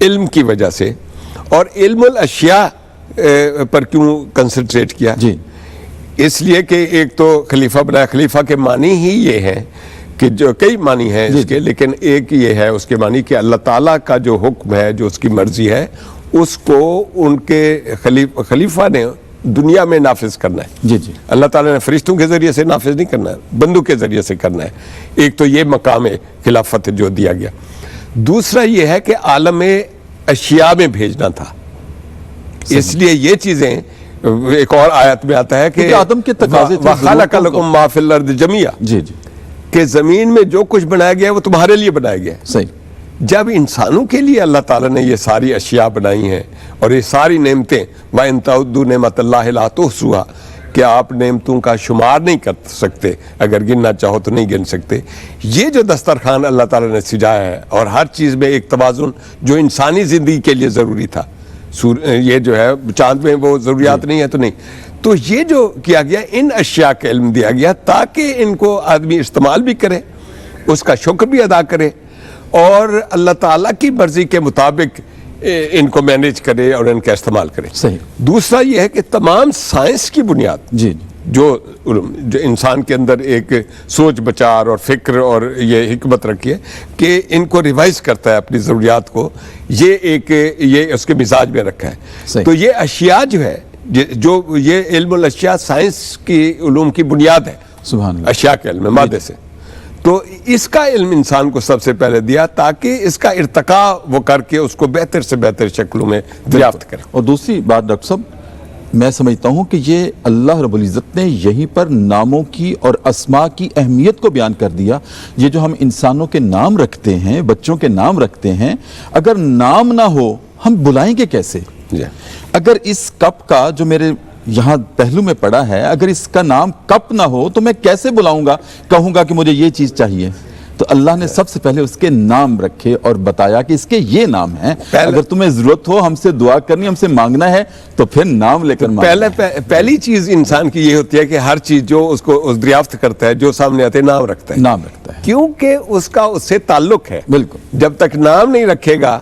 علم کی وجہ سے. اور علم الاشیاء پر کیوں کنسنٹریٹ کیا؟ جی اس لیے کہ ایک تو خلیفہ بنایا. خلیفہ کے معنی ہی یہ ہے کہ جو کئی معنی ہیں اس کے، لیکن ایک یہ ہے اس کے معنی کہ اللہ تعالیٰ کا جو حکم ہے، جو اس کی مرضی ہے، اس کو ان کے خلیفہ نے دنیا میں نافذ کرنا ہے. جی جی اللہ تعالیٰ نے فرشتوں کے ذریعے سے نافذ نہیں کرنا ہے، بندوں کے ذریعے سے کرنا ہے. ایک تو یہ مقام ہے خلافت جو دیا گیا. دوسرا یہ ہے کہ عالم اشیاء میں بھیجنا تھا. اس لیے یہ چیزیں ایک اور آیت میں آتا ہے کہ آدم کے تقاضے تھے وَخَلَقَ لَكُم مَا فِي الْأَرْضِ جَمِيعًا، جی جی کہ زمین میں جو کچھ بنایا گیا ہے وہ تمہارے لیے بنایا گیا ہے. صحیح. جب انسانوں کے لیے اللہ تعالیٰ نے یہ ساری اشیاء بنائی ہیں اور یہ ساری نعمتیں، وَإِن تَعُدُّوا نِعْمَتَ اللَّهِ لَا تُحْصُوهَا، کہ آپ نعمتوں کا شمار نہیں کر سکتے، اگر گننا چاہو تو نہیں گن سکتے. یہ جو دسترخوان اللہ تعالیٰ نے سجایا ہے، اور ہر چیز میں ایک توازن جو انسانی زندگی کے لیے ضروری تھا. یہ جو ہے چاند میں وہ ضروریات نہیں ہے تو نہیں، تو یہ جو کیا گیا، ان اشیاء کا علم دیا گیا تاکہ ان کو آدمی استعمال بھی کرے، اس کا شکر بھی ادا کرے، اور اللہ تعالیٰ کی مرضی کے مطابق ان کو مینیج کرے اور ان کا استعمال کرے. صحیح. دوسرا یہ ہے کہ تمام سائنس کی بنیاد جی جو انسان کے اندر ایک سوچ بچار اور فکر اور یہ حکمت رکھی ہے کہ ان کو ریوائز کرتا ہے اپنی ضروریات کو، یہ اس کے مزاج میں رکھا ہے. صحیح. تو یہ اشیاء جو ہے، جو یہ علم الاشیاء سائنس کی علوم کی بنیاد ہے، سبحان اللہ. اشیاء کے علم مادے سے، تو اس کا علم انسان کو سب سے پہلے دیا تاکہ اس کا ارتقاء وہ کر کے اس کو بہتر سے بہتر شکلوں میں دریافت کرے. اور دوسری بات ڈاکٹر صاحب، میں سمجھتا ہوں کہ یہ اللہ رب العزت نے یہیں پر ناموں کی اور اسماء کی اہمیت کو بیان کر دیا. یہ جو ہم انسانوں کے نام رکھتے ہیں، بچوں کے نام رکھتے ہیں، اگر نام نہ ہو ہم بلائیں گے کیسے؟ اگر اس کپ کا جو میرے یہاں پہلو میں پڑا ہے، اگر اس کا نام کپ نہ ہو تو میں کیسے بلاؤں گا، کہوں گا کہ مجھے یہ چیز چاہیے؟ تو اللہ نے سب سے پہلے اس کے نام رکھے اور بتایا کہ اس کے یہ نام ہیں. اگر تمہیں ضرورت ہو ہم سے دعا کرنی، ہم سے مانگنا ہے تو پھر نام لے کر مانگنا. پہلی چیز انسان کی یہ ہوتی ہے کہ ہر چیز جو اس کو دریافت کرتا ہے، جو سامنے آتے نام رکھتا ہے. نام رکھتا ہے کیونکہ اس کا اس سے تعلق ہے. بالکل. جب تک نام نہیں رکھے گا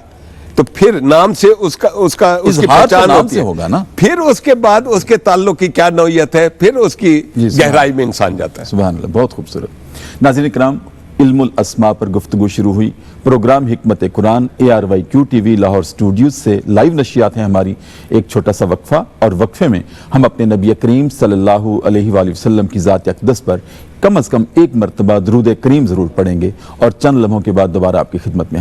تو پھر نام سے اس کی پہچان ہوتی ہوگا نا. پھر اس کے بعد اس کے تعلق کی کیا نوعیت ہے، پھر اس کی گہرائی میں انسان جاتا ہے. سبحان اللہ، بہت خوبصورت. ناظرین کرام، علم الاسماء پر گفتگو شروع ہوئی. پروگرام حکمت قرآن ARYQ TV لاہور اسٹوڈیوز سے لائیو نشریات ہیں ہماری. ایک چھوٹا سا وقفہ، اور وقفے میں ہم اپنے نبی کریم صلی اللہ علیہ وآلہ وسلم کی ذات اقدس پر کم از کم ایک مرتبہ درود کریم ضرور پڑھیں گے، اور چند لمحوں کے بعد دوبارہ آپ کی خدمت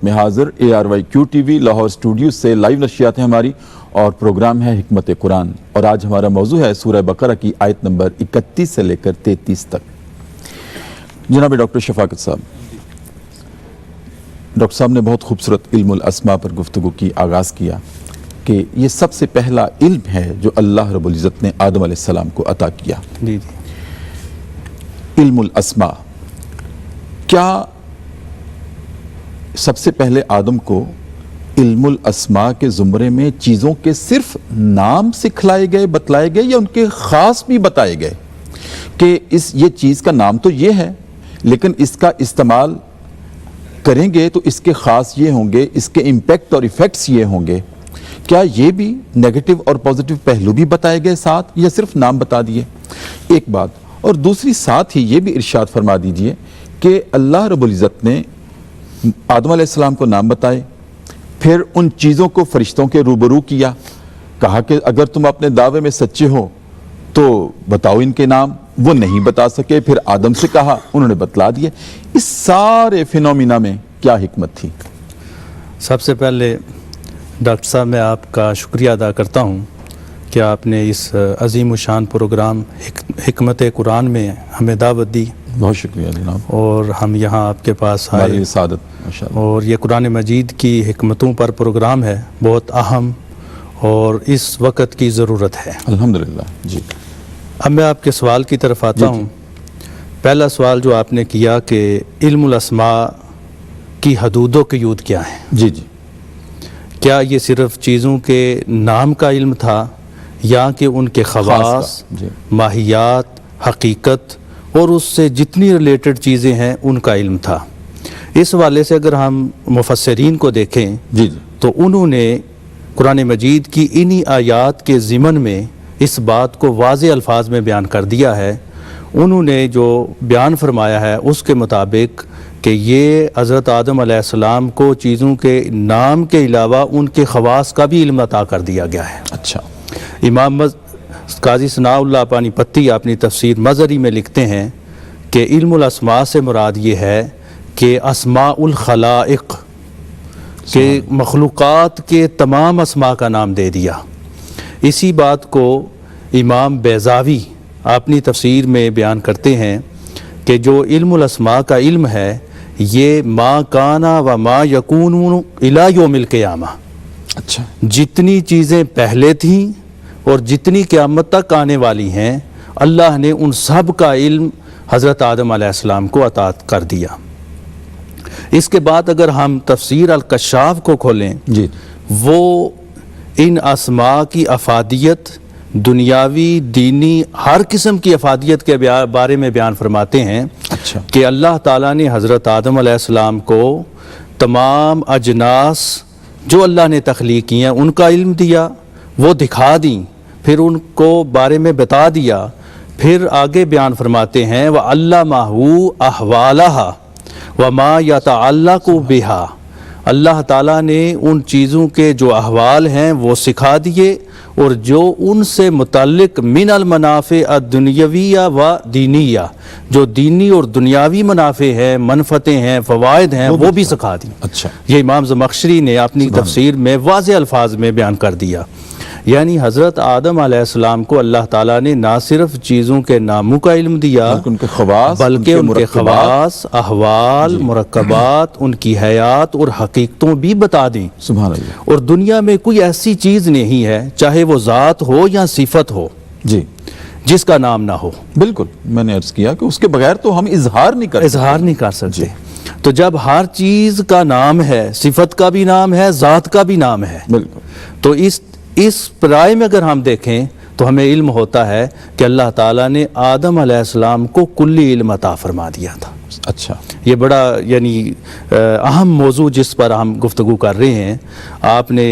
میں حاضر ARYQ TV لاہور اسٹوڈیوز سے لائیو نشریات ہیں ہماری، اور پروگرام ہے حکمت قرآن. اور آج ہمارا موضوع ہے سورہ بقرہ کی آیت نمبر 31 سے لے کر 33 تک. جناب ڈاکٹر شفاقت صاحب، ڈاکٹر صاحب نے بہت خوبصورت علم الاسماء پر گفتگو کی آغاز کیا کہ یہ سب سے پہلا علم ہے جو اللہ رب العزت نے آدم علیہ السلام کو عطا کیا. علم الاسماء، کیا سب سے پہلے آدم کو علم الاسماء کے زمرے میں چیزوں کے صرف نام سکھلائے گئے، بتلائے گئے، یا ان کے خاص بھی بتائے گئے کہ یہ چیز کا نام تو یہ ہے لیکن اس کا استعمال کریں گے تو اس کے خاص یہ ہوں گے، اس کے امپیکٹ اور ایفیکٹس یہ ہوں گے؟ کیا یہ بھی نیگیٹو اور پازیٹیو پہلو بھی بتائے گئے ساتھ، یا صرف نام بتا دیے؟ ایک بات. اور دوسری ساتھ ہی یہ بھی ارشاد فرما دیجئے کہ اللہ رب العزت نے آدم علیہ السلام کو نام بتائے، پھر ان چیزوں کو فرشتوں کے روبرو کیا، کہا کہ اگر تم اپنے دعوے میں سچے ہو تو بتاؤ ان کے نام. وہ نہیں بتا سکے، پھر آدم سے کہا، انہوں نے بتلا دیے. اس سارے فینومینا میں کیا حکمت تھی؟ سب سے پہلے ڈاکٹر صاحب میں آپ کا شکریہ ادا کرتا ہوں کہ آپ نے اس عظیم الشان پروگرام حکمت قرآن میں ہمیں دعوت دی. بہت شکریہ جناب. اور ہم یہاں آپ کے پاس آئے، سعادت. اور یہ قرآن مجید کی حکمتوں پر پروگرام ہے، بہت اہم اور اس وقت کی ضرورت ہے. الحمدللہ. جی، اب میں آپ کے سوال کی طرف آتا ہوں. پہلا سوال جو آپ نے کیا کہ علم الاسماء کی حدود و قیود کیا ہیں؟ جی جی. کیا یہ صرف چیزوں کے نام کا علم تھا، یا کہ ان کے خواص، ماہیات، حقیقت اور اس سے جتنی ریلیٹڈ چیزیں ہیں ان کا علم تھا؟ اس حوالے سے اگر ہم مفسرین کو دیکھیں جی جی تو انہوں نے قرآن مجید کی انہی آیات کے ضمن میں اس بات کو واضح الفاظ میں بیان کر دیا ہے. انہوں نے جو بیان فرمایا ہے اس کے مطابق کہ یہ حضرت آدم علیہ السلام کو چیزوں کے نام کے علاوہ ان کے خواص کا بھی علم عطا کر دیا گیا ہے. اچھا. امام قاضی ثناء اللہ پانی پتی اپنی تفسیر مظہری میں لکھتے ہیں کہ علم الاسماء سے مراد یہ ہے کہ اسماء الخلائق کہ مخلوقات کے تمام اسماء کا نام دے دیا. اسی بات کو امام بیضاوی اپنی تفسیر میں بیان کرتے ہیں کہ جو علم الاسماء کا علم ہے یہ ما کانا و ما یکون الی یوم القیامہ. اچھا. جتنی چیزیں پہلے تھیں اور جتنی قیامت تک آنے والی ہیں اللہ نے ان سب کا علم حضرت آدم علیہ السلام کو عطا کر دیا. اس کے بعد اگر ہم تفسیر الکشاف کو کھولیں جی. وہ ان اسماء کی افادیت دنیاوی دینی ہر قسم کی افادیت کے بارے میں بیان فرماتے ہیں. اچھا. کہ اللہ تعالیٰ نے حضرت آدم علیہ السلام کو تمام اجناس جو اللہ نے تخلیق کی ہیں ان کا علم دیا, وہ دکھا دیں, پھر ان کو بارے میں بتا دیا. پھر آگے بیان فرماتے ہیں وَعَلَّمَهُ أَحْوَالَهَا وَمَا يَتَعَلَّقُ بِهَا. اللہ تعالیٰ نے ان چیزوں کے جو احوال ہیں وہ سکھا دیے اور جو ان سے متعلق من المنافع الدنیویہ و دینیہ جو دینی اور دنیاوی منافع ہیں, منفعتیں ہیں, فوائد ہیں, وہ بھی سکھا دی. اچھا. یہ امام زمخشری نے اپنی تفسیر میں واضح الفاظ میں بیان کر دیا. یعنی حضرت آدم علیہ السلام کو اللہ تعالیٰ نے نہ صرف چیزوں کے ناموں کا علم دیا ان کے خواص, بلکہ ان کے خواص, احوال, مرکبات, ان کی حیات اور حقیقتوں بھی بتا دیں. سبحان اللہ. اور دنیا میں کوئی ایسی چیز نہیں ہے چاہے وہ ذات ہو یا صفت ہو جی جس کا نام نہ ہو. بالکل. میں نے عرض کیا کہ اس کے بغیر تو ہم اظہار نہیں کر سکتے. تو جب ہر چیز کا نام ہے, صفت کا بھی نام ہے, ذات کا بھی نام ہے, بالکل. تو اس رائے میں اگر ہم دیکھیں تو ہمیں علم ہوتا ہے کہ اللہ تعالیٰ نے آدم علیہ السلام کو کلی علم عطا فرما دیا تھا. اچھا. یہ بڑا یعنی اہم موضوع جس پر ہم گفتگو کر رہے ہیں, آپ نے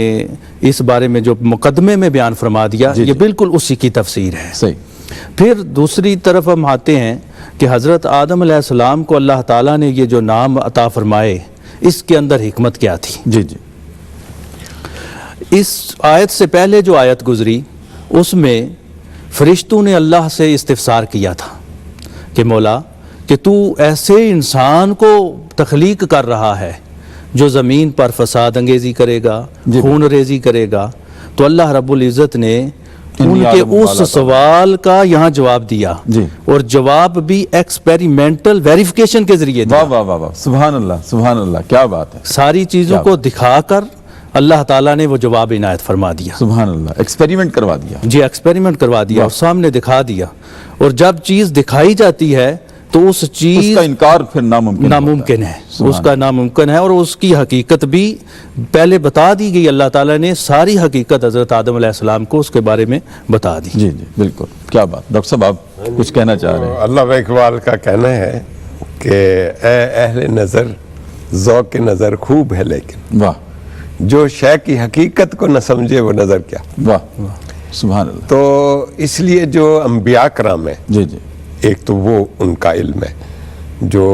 اس بارے میں جو مقدمے میں بیان فرما دیا یہ بالکل اسی کی تفسیر ہے. صحیح. پھر دوسری طرف ہم آتے ہیں کہ حضرت آدم علیہ السلام کو اللہ تعالیٰ نے یہ جو نام عطا فرمائے اس کے اندر حکمت کیا تھی. جی جی. اس آیت سے پہلے جو آیت گزری اس میں فرشتوں نے اللہ سے استفسار کیا تھا کہ مولا کہ تو ایسے انسان کو تخلیق کر رہا ہے جو زمین پر فساد انگیزی کرے گا, خون ریزی کرے گا. تو اللہ رب العزت نے ان کے اس سوال کا یہاں جواب دیا اور جواب بھی ایکسپیریمنٹل ویریفیکیشن کے ذریعے دیا. واہ واہ واہ, سبحان اللہ سبحان اللہ, کیا بات ہے. ساری چیزوں کو دکھا کر اللہ تعالیٰ نے وہ جواب عنایت فرما دیا. سبحان اللہ. ایکسپیریمنٹ کروا دیا. جی ایکسپیریمنٹ کروا دیا اور سامنے دکھا دیا. اور جب چیز دکھائی جاتی ہے تو اس چیز کا انکار پھر ناممکن ہے. اس کا ناممکن ہے اور اس کی حقیقت بھی پہلے بتا دی گئی. اللہ تعالیٰ نے ساری حقیقت حضرت آدم علیہ السلام کو اس کے بارے میں بتا دی. جی جی بالکل. کیا بات. ڈاکٹر صاحب آپ کچھ کہنا چاہ رہے ہیں. علامہ اقبال کا کہنا ہے کہ اے اہل نظر ذوق نظر خوب ہے لیکن واہ, جو شے کی حقیقت کو نہ سمجھے وہ نظر کیا. واہ سبحان اللہ. تو اس لیے جو انبیاء کرام ہیں جی جی, ایک تو وہ ان کا علم ہے جو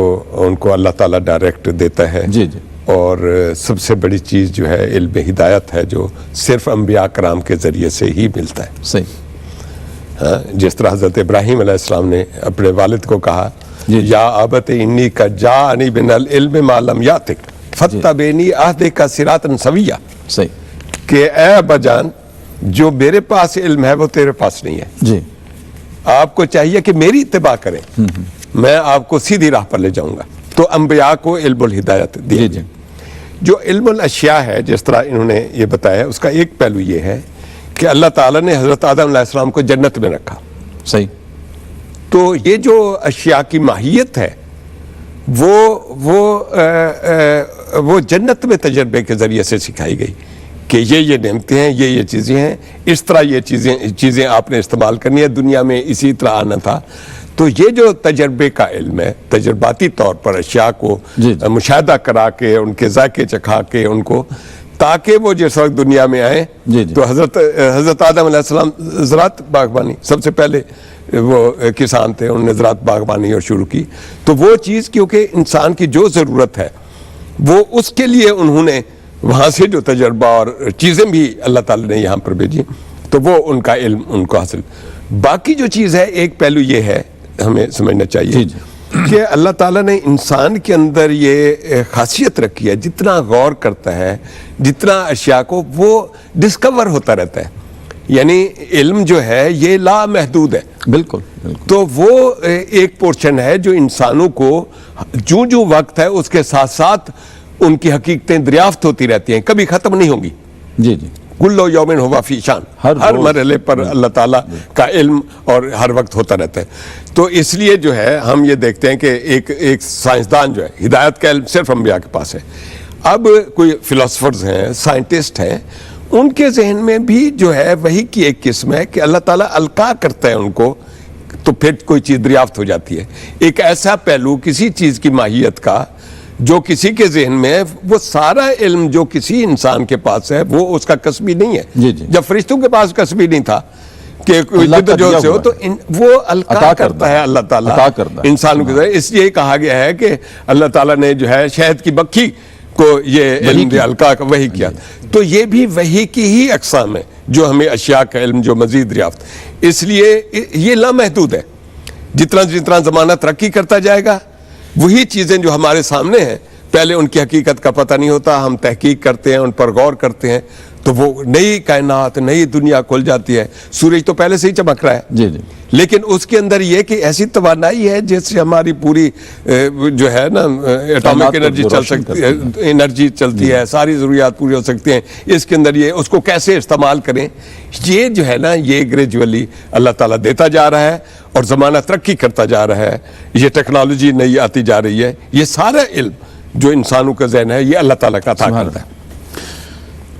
ان کو اللہ تعالیٰ ڈائریکٹ دیتا ہے. جی جی. اور سب سے بڑی چیز جو ہے علم ہدایت ہے جو صرف انبیاء کرام کے ذریعے سے ہی ملتا ہے. صحیح. جس طرح حضرت ابراہیم علیہ السلام نے اپنے والد کو کہا یا ابت انی کا جاءنی من العلم ما لم یاتک فتبعنی اہدک صراطا سویا. صحیح. کہ اے ابا جان جو میرے پاس علم ہے وہ تیرے پاس نہیں ہے. جی. آپ کو چاہیے کہ میری اتباع کریں, میں آپ کو سیدھی راہ پر لے جاؤں گا. تو انبیاء کو علم الہدایت دی. جی. جو علم الاشیاء ہے جس طرح انہوں نے یہ بتایا اس کا ایک پہلو یہ ہے کہ اللہ تعالیٰ نے حضرت آدم علیہ السلام کو جنت میں رکھا. صحیح. تو یہ جو اشیاء کی ماہیت ہے وہ جنت میں تجربے کے ذریعے سے سکھائی گئی کہ یہ نعمتیں ہیں, یہ چیزیں ہیں, اس طرح یہ چیزیں آپ نے استعمال کرنی ہے, دنیا میں اسی طرح آنا تھا. تو یہ جو تجربے کا علم ہے، تجرباتی طور پر اشیاء کو جی مشاہدہ کرا کے ان کے ذائقے چکھا کے ان کو، تاکہ وہ جس وقت دنیا میں آئے جی جی تو حضرت آدم علیہ السلام زراعت باغبانی سب سے پہلے وہ کسان تھے، انہوں نے زراعت باغبانی اور شروع کی. تو وہ چیز کیونکہ انسان کی جو ضرورت ہے وہ اس کے لیے انہوں نے وہاں سے جو تجربہ اور چیزیں بھی اللہ تعالی نے یہاں پر بھیجی، تو وہ ان کا علم ان کو حاصل. باقی جو چیز ہے، ایک پہلو یہ ہے ہمیں سمجھنا چاہیے کہ اللہ تعالیٰ نے انسان کے اندر یہ خاصیت رکھی ہے، جتنا غور کرتا ہے، جتنا اشیاء کو، وہ ڈسکور ہوتا رہتا ہے. یعنی علم جو ہے یہ لامحدود ہے. بالکل بالکل. تو وہ ایک پورشن ہے جو انسانوں کو جو وقت ہے اس کے ساتھ ساتھ ان کی حقیقتیں دریافت ہوتی رہتی ہیں، کبھی ختم نہیں ہوں گی. جی جی. کلو یومن ہوا فی شان، ہر مرحلے پر اللہ تعالیٰ کا علم اور ہر وقت ہوتا رہتا ہے. تو اس لیے جو ہے ہم یہ دیکھتے ہیں کہ ایک سائنسدان جو ہے، ہدایت کا علم صرف انبیاء کے پاس ہے. اب کوئی فلاسفرز ہیں، سائنٹسٹ ہیں، ان کے ذہن میں بھی جو ہے وہی کی ایک قسم ہے کہ اللہ تعالیٰ القاء کرتا ہے ان کو، تو پھر کوئی چیز دریافت ہو جاتی ہے. ایک ایسا پہلو کسی چیز کی ماہیت کا جو کسی کے ذہن میں ہے، وہ سارا علم جو کسی انسان کے پاس ہے وہ اس کا کسبی نہیں ہے. جی جی. جب فرشتوں کے پاس کسبی نہیں تھا کہ جدوجہد سے ہو، تو وہ القاء کرتا ہے اللہ تعالیٰ انسانوں کے ذریعے. اس لیے کہا گیا ہے کہ اللہ تعالیٰ نے جو ہے شہد کی مکھی کو یہ علم دیا، القاء کا وحی کیا. تو یہ بھی وحی کی ہی اقسام ہے جو ہمیں اشیاء کا علم جو مزید دریافت. اس لیے یہ لامحدود ہے. جتنا زمانہ ترقی کرتا جائے گا، وہی چیزیں جو ہمارے سامنے ہیں، پہلے ان کی حقیقت کا پتہ نہیں ہوتا، ہم تحقیق کرتے ہیں، ان پر غور کرتے ہیں، تو وہ نئی کائنات، نئی دنیا کھل جاتی ہے. سورج تو پہلے سے ہی چمک رہا ہے، جی جی. لیکن اس کے اندر یہ کہ ایسی توانائی ہے جس سے ہماری پوری جو ہے نا ایٹامک انرجی چل سکتی ہے، انرجی چلتی ہے، ساری ضروریات پوری ہو سکتی ہیں. اس کے اندر یہ اس کو کیسے استعمال کریں، یہ جو ہے نا یہ گریجولی اللہ تعالیٰ دیتا جا رہا ہے اور زمانہ ترقی کرتا جا رہا ہے. یہ ٹیکنالوجی نئی آتی جا رہی ہے. یہ سارا علم جو انسانوں کا ذہن ہے یہ اللہ تعالیٰ کا عطا کرتا ہے.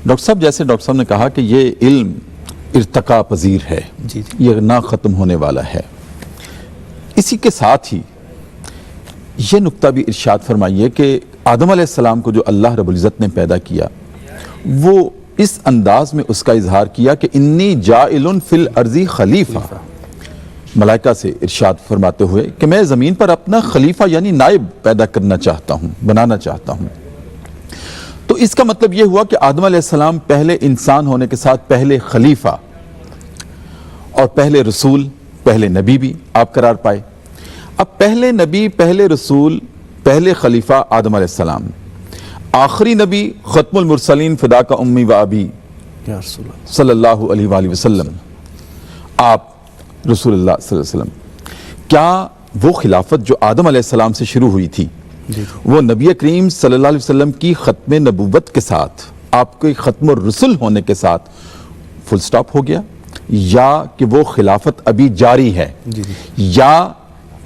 ڈاکٹر صاحب، جیسے ڈاکٹر صاحب نے کہا کہ یہ علم ارتقا پذیر ہے، یہ نہ ختم ہونے والا ہے. اسی کے ساتھ ہی یہ نقطہ بھی ارشاد فرمائیے کہ آدم علیہ السلام کو جو اللہ رب العزت نے پیدا کیا، وہ اس انداز میں اس کا اظہار کیا کہ انی جائل فی الارض خلیفہ، ملائکہ سے ارشاد فرماتے ہوئے کہ میں زمین پر اپنا خلیفہ یعنی نائب پیدا کرنا چاہتا ہوں، بنانا چاہتا ہوں. تو اس کا مطلب یہ ہوا کہ آدم علیہ السلام پہلے انسان ہونے کے ساتھ پہلے خلیفہ اور پہلے رسول، پہلے نبی بھی آپ قرار پائے. اب پہلے نبی، پہلے رسول، پہلے خلیفہ آدم علیہ السلام، آخری نبی ختم المرسلین فداک امی و ابی صلی اللہ علیہ وآلہ وسلم، آپ رسول اللہ صلی اللہ علیہ وسلم. کیا وہ خلافت جو آدم علیہ السلام سے شروع ہوئی تھی وہ نبی کریم صلی اللہ علیہ وسلم کی ختم نبوت کے ساتھ، آپ کے ختم الرسل ہونے کے ساتھ فل سٹاپ ہو گیا، یا کہ وہ خلافت ابھی جاری ہے، یا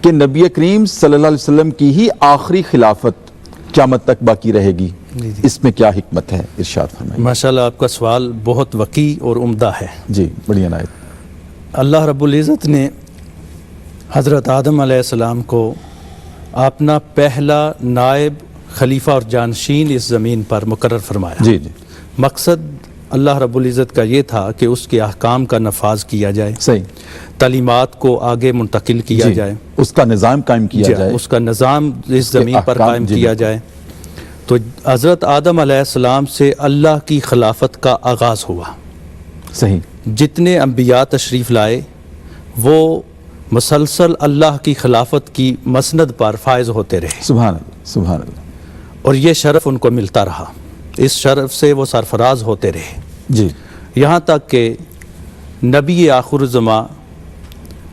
کہ نبی کریم صلی اللہ علیہ وسلم کی ہی آخری خلافت قیامت تک باقی رہے گی؟ اس میں کیا حکمت ہے، ارشاد فرمائیں. ماشاءاللہ آپ کا سوال بہت وقی اور عمدہ ہے. جی بڑی عنایت. اللہ رب العزت نے حضرت آدم علیہ السلام کو اپنا پہلا نائب، خلیفہ اور جانشین اس زمین پر مقرر فرمایا. جی جی. مقصد اللہ رب العزت کا یہ تھا کہ اس کے احکام کا نفاذ کیا جائے، صحیح، تعلیمات کو آگے منتقل کیا جائے، اس کا نظام قائم کیا جائے، اس کا نظام اس زمین پر قائم کیا جائے. تو حضرت آدم علیہ السلام سے اللہ کی خلافت کا آغاز ہوا. صحیح. جتنے انبیاء تشریف لائے وہ مسلسل اللہ کی خلافت کی مسند پر فائز ہوتے رہے. سبحان اللہ، سبحان اللہ. اور یہ شرف ان کو ملتا رہا، اس شرف سے وہ سرفراز ہوتے رہے. جی. یہاں تک کہ نبی آخر الزمان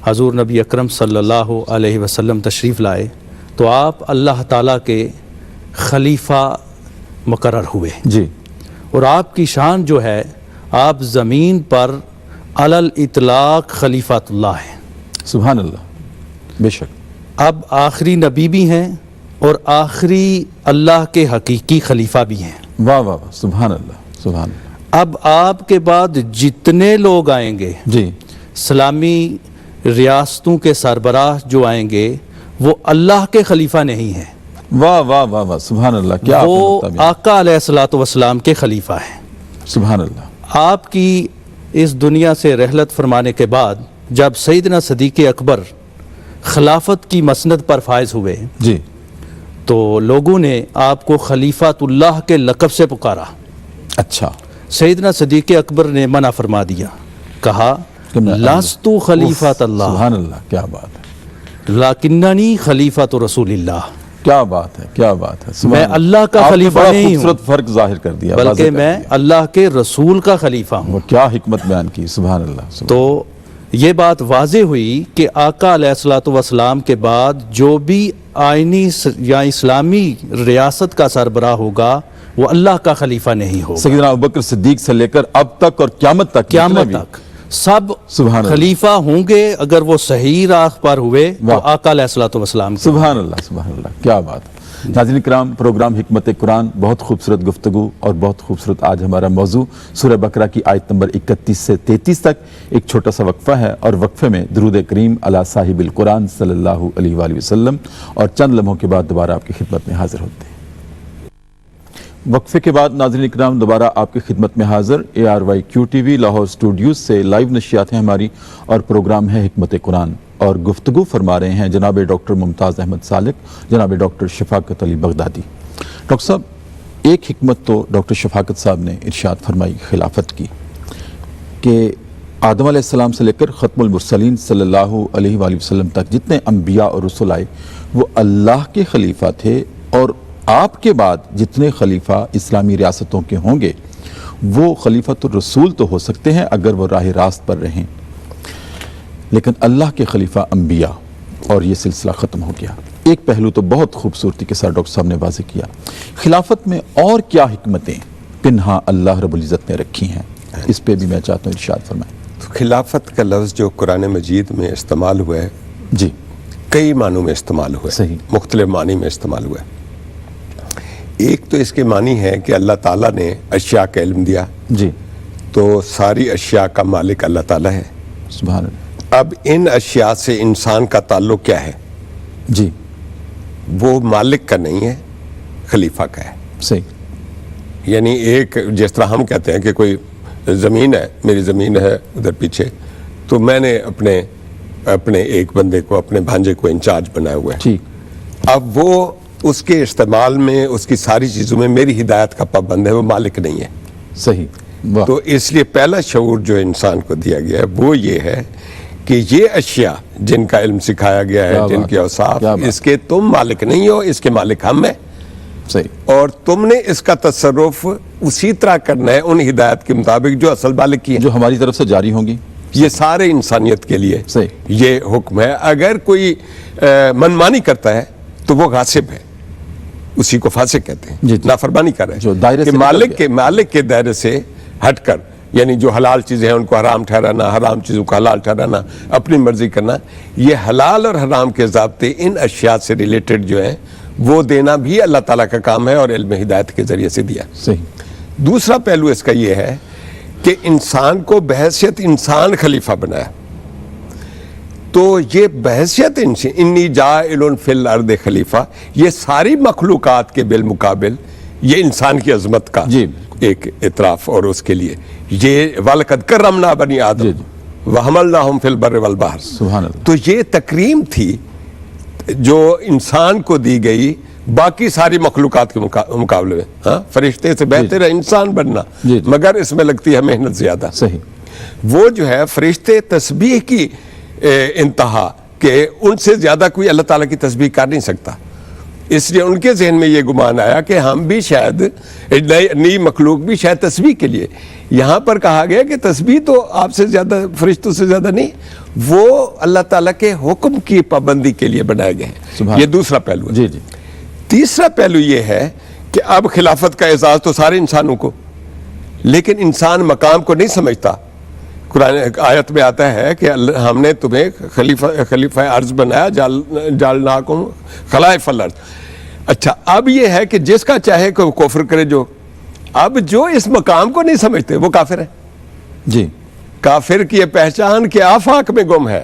حضور نبی اکرم صلی اللہ علیہ وسلم تشریف لائے تو آپ اللہ تعالیٰ کے خلیفہ مقرر ہوئے. جی. اور آپ کی شان جو ہے، آپ زمین پر علی الاطلاق خلیفۃ اللہ ہیں. سبحان اللہ، بے شک. اب آخری نبی بھی ہیں اور آخری اللہ کے حقیقی خلیفہ بھی ہیں. واہ واہ واہ، سبحان اللہ، سبحان اللہ. اب آپ کے بعد جتنے لوگ آئیں گے، جی، اسلامی ریاستوں کے سربراہ جو آئیں گے وہ اللہ کے خلیفہ نہیں ہیں، واہ واہ واہ واہ، سبحان اللہ، کیا آپ نے وہ نقطہ بیان، آقا علیہ الصلوۃ والسلام کے خلیفہ ہیں۔ سبحان اللہ، آپ کی اس دنیا سے رحلت فرمانے کے بعد جب سیدنا صدیق اکبر خلافت کی مسند پر فائز ہوئے جی، تو لوگوں نے آپ کو خلیفۃ اللہ کے لقب سے پکارا۔ اچھا، سیدنا صدیق اکبر نے منع فرما دیا، کہا کہ میں لست خلیفۃ اللہ سبحان اللہ، کیا بات ہے، لیکننی خلیفۃ رسول اللہ، کیا بات ہے، کیا بات ہے، سبحان میں اللہ کا آپ نے خلیفہ بڑا نہیں ہوں، خوبصورت فرق ظاہر کر دیا، واضح بلکہ کر میں دیا۔ اللہ کے رسول کا خلیفہ ہوں۔ وہ کیا حکمت بیان کی، سبحان اللہ، سبحان تو یہ بات واضح ہوئی کہ آقا علیہ الصلوۃ والسلام کے بعد جو بھی آئینی یا اسلامی ریاست کا سربراہ ہوگا وہ اللہ کا خلیفہ نہیں ہوگا۔ سیدنا ابوبکر صدیق سے لے کر اب تک اور قیامت تک، قیامت جتنے بھی، تک سب سبحان اللہ، خلیفہ ہوں گے اگر وہ صحیح راہ پر ہوئے تو واہ، آقا علیہ الصلوۃ والسلام کے۔ سبحان اللہ، سبحان اللہ، کیا بات ہے۔ ناظرین کرام، پروگرام حکمت قرآن، بہت خوبصورت گفتگو اور بہت خوبصورت آج ہمارا موضوع سورہ بقرہ کی آیت نمبر 31 سے 33 تک۔ ایک چھوٹا سا وقفہ ہے اور وقفے میں درود کریم علی صاحب القرآن صلی اللہ علیہ وآلہ وسلم، اور چند لمحوں کے بعد دوبارہ آپ کی خدمت میں حاضر ہوتے ہیں۔ وقفے کے بعد ناظرین اکرام دوبارہ آپ کی خدمت میں حاضر، ARYQ TV لاہور اسٹوڈیوز سے لائیو نشریات ہیں ہماری، اور پروگرام ہے حکمت قرآن، اور گفتگو فرما رہے ہیں جناب ڈاکٹر ممتاز احمد سالک، جناب ڈاکٹر شفاقت علی بغدادی۔ ڈاکٹر صاحب، ایک حکمت تو ڈاکٹر شفاقت صاحب نے ارشاد فرمائی خلافت کی کہ آدم علیہ السلام سے لے کر ختم المرسلین صلی اللہ علیہ وآلہ وسلم تک جتنے انبیاء اور رسول آئے وہ اللہ کے خلیفہ تھے، اور آپ کے بعد جتنے خلیفہ اسلامی ریاستوں کے ہوں گے وہ خلیفۃ الرسول تو ہو سکتے ہیں اگر وہ راہ راست پر رہیں، لیکن اللہ کے خلیفہ انبیاء، اور یہ سلسلہ ختم ہو گیا۔ ایک پہلو تو بہت خوبصورتی کے ساتھ ڈاکٹر صاحب نے واضح کیا، خلافت میں اور کیا حکمتیں پنہاں اللہ رب العزت نے رکھی ہیں، اس پہ بھی میں چاہتا ہوں ارشاد فرمائیں۔ خلافت کا لفظ جو قرآن مجید میں استعمال ہوا ہے جی، کئی معنوں میں استعمال ہوا ہے، صحیح، مختلف معنی میں استعمال ہوا ہے۔ ایک تو اس کے معنی ہے کہ اللہ تعالیٰ نے اشیاء کا علم دیا، جی، تو ساری اشیاء کا مالک اللہ تعالیٰ ہے۔ سبحان اللہ، اب ان اشیاء سے انسان کا تعلق کیا ہے؟ جی، وہ مالک کا نہیں ہے، خلیفہ کا ہے۔ صحیح، یعنی ایک جس طرح ہم کہتے ہیں کہ کوئی زمین ہے، میری زمین ہے ادھر پیچھے، تو میں نے اپنے ایک بندے کو، اپنے بھانجے کو انچارج بنایا ہوا ہے، ٹھیک، اب وہ اس کے استعمال میں، اس کی ساری چیزوں میں میری ہدایت کا پابند ہے، وہ مالک نہیں ہے۔ صحیح، واہ، تو اس لیے پہلا شعور جو انسان کو دیا گیا ہے وہ یہ ہے کہ یہ اشیاء جن کا علم سکھایا گیا ہے، کیا جن بات کے ہے، اوصاف، کیا بات، اس کے تم مالک نہیں ہو، اس کے مالک ہم ہیں، صحیح، اور تم نے اس کا تصرف اسی طرح کرنا ہے ان ہدایت کے مطابق جو اصل مالک کی ہے۔ جو ہماری طرف سے جاری ہوں گی، یہ سارے انسانیت کے لیے صحیح، یہ حکم ہے۔ اگر کوئی منمانی کرتا ہے تو وہ غاصب ہے، اسی کو فاسق کہتے ہیں، جی، جی، نافرمانی کر رہے جو ہیں، دائرے کہ سے نکل مالک کے دائرے سے ہٹ کر، یعنی جو حلال چیزیں ہیں ان کو حرام ٹھہرانا، حرام چیزوں کو حلال ٹھہرانا، اپنی مرضی کرنا، یہ حلال اور حرام کے ضابطے ان اشیاء سے ریلیٹڈ جو ہیں وہ دینا بھی اللہ تعالیٰ کا کام ہے، اور علم ہدایت کے ذریعے سے دیا۔ صحیح، دوسرا پہلو اس کا یہ ہے کہ انسان کو بحیثیت انسان خلیفہ بنایا، تو یہ بحیثیت انی جاعل فی الارض خلیفہ، یہ ساری مخلوقات کے بالمقابل یہ انسان کی عظمت کا جی، ایک اعتراف، اور اس کے لیے یہ وَلَقَدْ كَرَّمْنَا بَنِي آدَمَ جی، جی، وَحَمَلْنَاهُمْ فِي الْبَرِّ وَالْبَحْرِ، سبحان اللہ، تو یہ تکریم تھی جو انسان کو دی گئی باقی ساری مخلوقات کے مقابلے میں۔ ہاں، فرشتے سے بہتر ہے انسان بننا، جی، جی، مگر اس میں لگتی ہے محنت زیادہ۔ صحیح، وہ جو ہے فرشتے تسبیح کی انتہا کہ ان سے زیادہ کوئی اللہ تعالیٰ کی تسبیح کر نہیں سکتا، اس لیے ان کے ذہن میں یہ گمان آیا کہ ہم بھی شاید نئی مخلوق بھی شاید تسبیح کے لیے، یہاں پر کہا گیا کہ تسبیح تو آپ سے زیادہ، فرشتوں سے زیادہ نہیں، وہ اللہ تعالیٰ کے حکم کی پابندی کے لیے بنائے گئے ہیں۔ یہ دوسرا پہلو ہے۔ جی، جی، تیسرا پہلو یہ ہے کہ اب خلافت کا اعزاز تو سارے انسانوں کو، لیکن انسان مقام کو نہیں سمجھتا۔ قرآن آیت میں آتا ہے کہ ہم نے تمہیں خلیفہ ارض بنایا، جعلناکم خلائف الارض۔ اچھا، اب یہ ہے کہ جس کا چاہے کہ وہ کفر کرے، اب جو اس مقام کو نہیں سمجھتے وہ کافر ہے۔ جی، کافر کی یہ پہچان کہ آفاق میں گم ہے،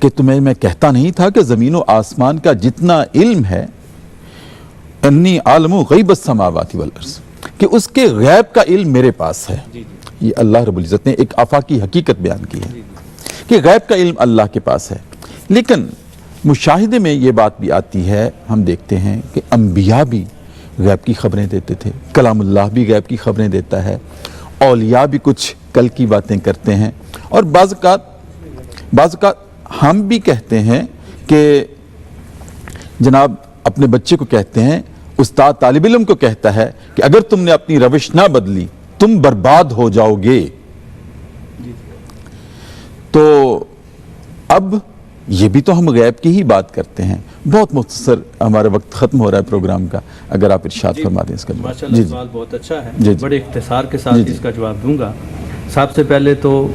کہ تمہیں میں کہتا نہیں تھا کہ زمین و آسمان کا جتنا علم ہے، انی عالم غیب السماوات والارض، کہ اس کے غیب کا علم میرے پاس ہے۔ یہ اللہ رب العزت نے ایک آفاقی حقیقت بیان کی ہے کہ غیب کا علم اللہ کے پاس ہے۔ لیکن مشاہدے میں یہ بات بھی آتی ہے، ہم دیکھتے ہیں کہ انبیاء بھی غیب کی خبریں دیتے تھے، کلام اللہ بھی غیب کی خبریں دیتا ہے، اولیاء بھی کچھ کل کی باتیں کرتے ہیں، اور بعض اوقات ہم بھی کہتے ہیں کہ جناب اپنے بچے کو کہتے ہیں، استاد طالب علم کو کہتا ہے کہ اگر تم نے اپنی روش نہ بدلی تم برباد ہو جاؤ گے۔ تو اب یہ بھی تو ہم غیب کی ہی بات کرتے ہیں۔ بہت مختصر ہمارا وقت ختم ہو رہا ہے پروگرام کا، اگر آپ ارشاد فرما دیں اس کا جواب۔ ماشاءاللہ سوال بہت اچھا ہے، جی۔ بڑے اختصار کے ساتھ اس کا جواب دوں گا۔ سب سے پہلے تو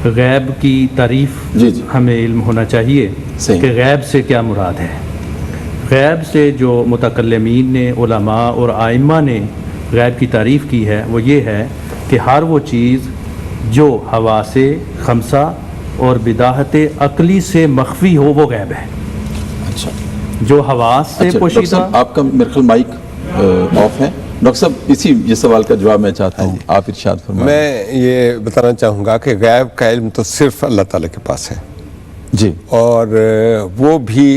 غیب کی تعریف ہمیں علم ہونا چاہیے کہ غیب سے کیا مراد ہے۔ غیب سے جو متکلمین نے، علماء اور آئمہ نے غیب کی تعریف کی ہے وہ یہ ہے کہ ہر وہ چیز جو حواس خمسہ اور بداہت عقلی سے مخفی ہو وہ غیب ہے۔ اچھا، جو حواس سے پوشیدہ۔ آپ کا میرے خیال مائک آف ہے ڈاکٹر صاحب، یہ سوال کا جواب میں چاہتا ہوں، آپ ارشاد فرمائیں۔ میں یہ بتانا چاہوں گا کہ غیب کا علم تو صرف اللہ تعالیٰ کے پاس ہے جی، اور وہ بھی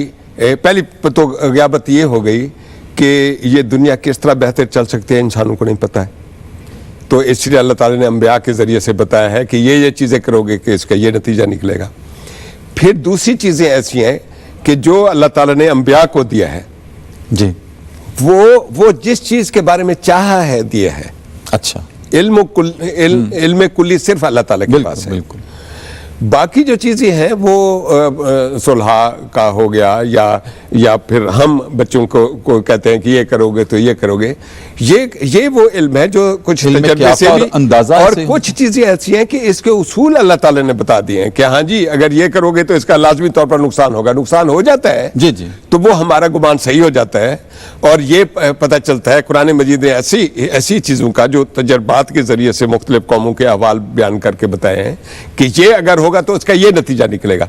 پہلی تو غیابت یہ ہو گئی کہ یہ دنیا کس طرح بہتر چل سکتی ہے انسانوں کو نہیں پتہ ہے، تو اس لیے اللہ تعالیٰ نے انبیاء کے ذریعے سے بتایا ہے کہ یہ چیزیں کرو گے کہ اس کا یہ نتیجہ نکلے گا۔ پھر دوسری چیزیں ایسی ہیں کہ جو اللہ تعالیٰ نے انبیاء کو دیا ہے جی، وہ جس چیز کے بارے میں چاہا ہے دیا ہے۔ اچھا، علم کلی صرف اللہ تعالیٰ کے پاس ہے۔ بالکل، باقی جو چیزیں ہیں وہ صلح کا ہو گیا یا پھر ہم بچوں کو کہتے ہیں کہ یہ کرو گے تو یہ کرو گے، یہ وہ علم ہے جو کچھ تجربے سے بھی، اور کچھ چیزیں ایسی ہیں کہ اس کے اصول اللہ تعالیٰ نے بتا دیے ہیں کہ ہاں جی اگر یہ کرو گے تو اس کا لازمی طور پر نقصان ہوگا، نقصان ہو جاتا ہے جی جی، تو وہ ہمارا گمان صحیح ہو جاتا ہے۔ اور یہ پتہ چلتا ہے قرآن مجید نے ایسی چیزوں کا جو تجربات کے ذریعے سے مختلف قوموں کے احوال بیان کر کے بتائے ہیں کہ یہ اگر ہوگا تو اس کا یہ نتیجہ نکلے گا۔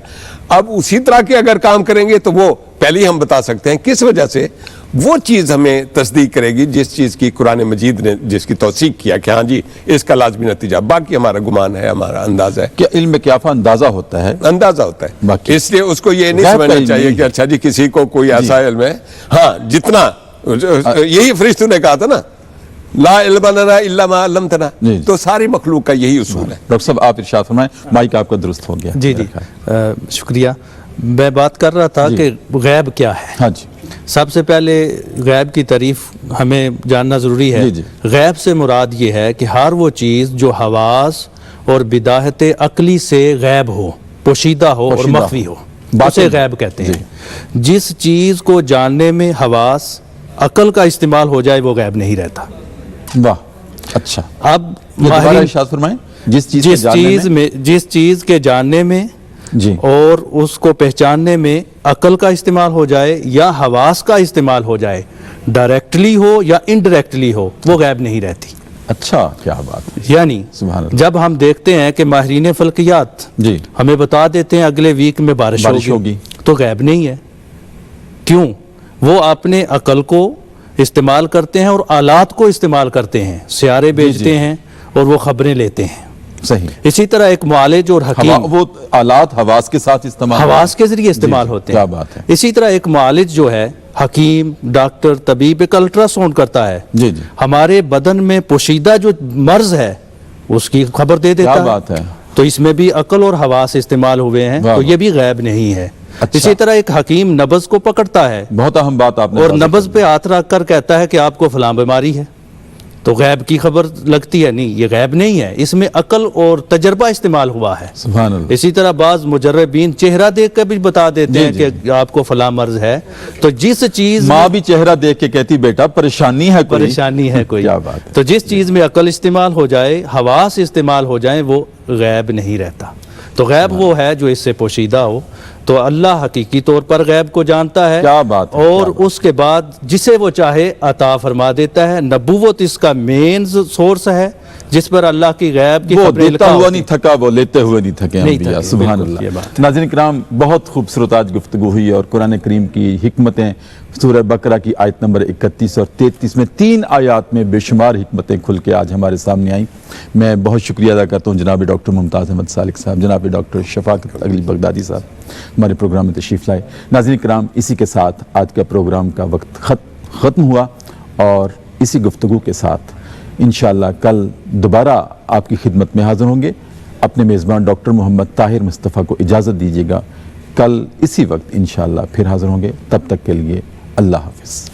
اب اسی طرح کے اگر کام کریں گے تو وہ پہلے ہی ہم بتا سکتے ہیں کس وجہ سے وہ چیز ہمیں تصدیق کرے گی جس چیز کی قرآن مجید نے جس کی توثیق کیا کہ ہاں جی اس کا لازمی نتیجہ، باقی ہمارا گمان ہے، ہمارا اندازہ ہے۔ کیا علم کیافہ اندازہ ہوتا ہے؟ اندازہ ہوتا ہے، اس لیے اس کو یہ نہیں سمجھنا چاہیے کہ اچھا جی کسی کو کوئی ایسا علم ہے۔ ہاں جتنا یہی فرشتوں نے کہا تھا نا، لا علم لنا الا ما علمتنا، تو ساری مخلوق کا یہی اصول ہے۔ ڈاکٹر صاحب آپ ارشاد فرمائیں، مائک آپ کا درست ہو گیا۔ جی جی، شکریہ۔ میں بات کر رہا تھا کہ غیب کیا ہے۔ ہاں جی، سب سے پہلے غیب کی تعریف ہمیں جاننا ضروری ہے۔ غیب سے مراد یہ ہے کہ ہر وہ چیز جو حواس اور بداہت عقلی سے غیب ہو، پوشیدہ ہو اور مخفی ہو، اسے غیب کہتے ہیں۔ جس چیز کو جاننے میں حواس عقل کا استعمال ہو جائے وہ غیب نہیں رہتا۔ واہ، اچھا، اب دوبارہ ارشاد فرمائیں۔ جس چیز کے جاننے میں جی اور اس کو پہچاننے میں عقل کا استعمال ہو جائے یا حواس کا استعمال ہو جائے، ڈائریکٹلی ہو یا انڈائریکٹلی ہو، وہ غیب نہیں رہتی۔ اچھا، کیا بات ہے، یعنی سبحان اللہ۔ جب ہم دیکھتے ہیں کہ ماہرین فلکیات جی ہمیں بتا دیتے ہیں اگلے ویک میں بارش ہوگی، تو غیب نہیں ہے۔ کیوں؟ وہ اپنے عقل کو استعمال کرتے ہیں اور آلات کو استعمال کرتے ہیں، سیارے بھیجتے ہیں اور وہ خبریں لیتے ہیں۔ صحیح۔ اسی طرح ایک معالج اور حکیم، وہ آلات حواس کے ساتھ استعمال، حواس کے ذریعے استعمال ہوتے ہیں۔ کیا بات ہے۔ اسی طرح ایک معالج جو ہے، حکیم، ڈاکٹر، طبیب، ایک الٹرا ساؤنڈ کرتا ہے، جی جی، ہمارے بدن میں پوشیدہ جو مرض ہے اس کی خبر دے دیتا ہے۔ کیا بات ہے۔ تو اس میں بھی عقل اور حواس استعمال ہوئے ہیں، تو یہ بھی غیب نہیں ہے۔ اسی طرح ایک حکیم نبض کو پکڑتا ہے، بہت اہم بات آپ نے، اور نبض پہ ہاتھ رکھ کر کہتا ہے کہ آپ کو فلاں بیماری ہے، تو غیب کی خبر لگتی ہے؟ نہیں، یہ غیب نہیں ہے، اس میں عقل اور تجربہ استعمال ہوا ہے۔ سبحان اللہ۔ اسی طرح بعض مجربین چہرہ دیکھ کر بھی بتا دیتے ہیں کہ آپ کو فلاں مرض ہے۔ تو جس چیز ماں بھی چہرہ دیکھ کے کہتی بیٹا پریشانی ہے کوئی، پریشانی ہے کوئی، کیا بات ہے۔ تو جس چیز میں عقل استعمال ہو جائے، حواس استعمال ہو جائیں، وہ غیب نہیں رہتا۔ تو غیب وہ ہے جو اس سے پوشیدہ ہو۔ تو اللہ حقیقی طور پر غیب کو جانتا ہے، کیا بات ہے، اور اس کے بعد جسے وہ چاہے عطا فرما دیتا ہے۔ نبوت اس کا مین سورس ہے، جس پر اللہ کی غیب کی وہ خبریں دیتا لکھا ہوا ہوتی نہیں تھکا، وہ لیتے ہوئے نہیں تھکے نہیں انبیاء، تھکے، سبحان بالکل، یہ اللہ۔ بات۔ ناظرین کرام، بہت خوبصورت آج گفتگو ہوئی اور قرآن کریم کی حکمتیں سورہ بقرہ کی آیت نمبر 31 اور 33 میں 3 آیات میں بے شمار حکمتیں کھل کے آج ہمارے سامنے آئیں۔ میں بہت شکریہ ادا کرتا ہوں جناب ڈاکٹر ممتاز احمد سالک صاحب، جناب ڈاکٹر شفاقت اگلی بغدادی صاحب ہمارے پروگرام میں تشریف لائے۔ ناظرین کرام، اسی کے ساتھ آج کا پروگرام کا وقت ختم ہوا اور اسی گفتگو کے ساتھ انشاءاللہ کل دوبارہ آپ کی خدمت میں حاضر ہوں گے۔ اپنے میزبان ڈاکٹر محمد طاہر مصطفیٰ کو اجازت دیجیے گا، کل اسی وقت انشاءاللہ پھر حاضر ہوں گے۔ تب تک کے لیے اللہ حافظ۔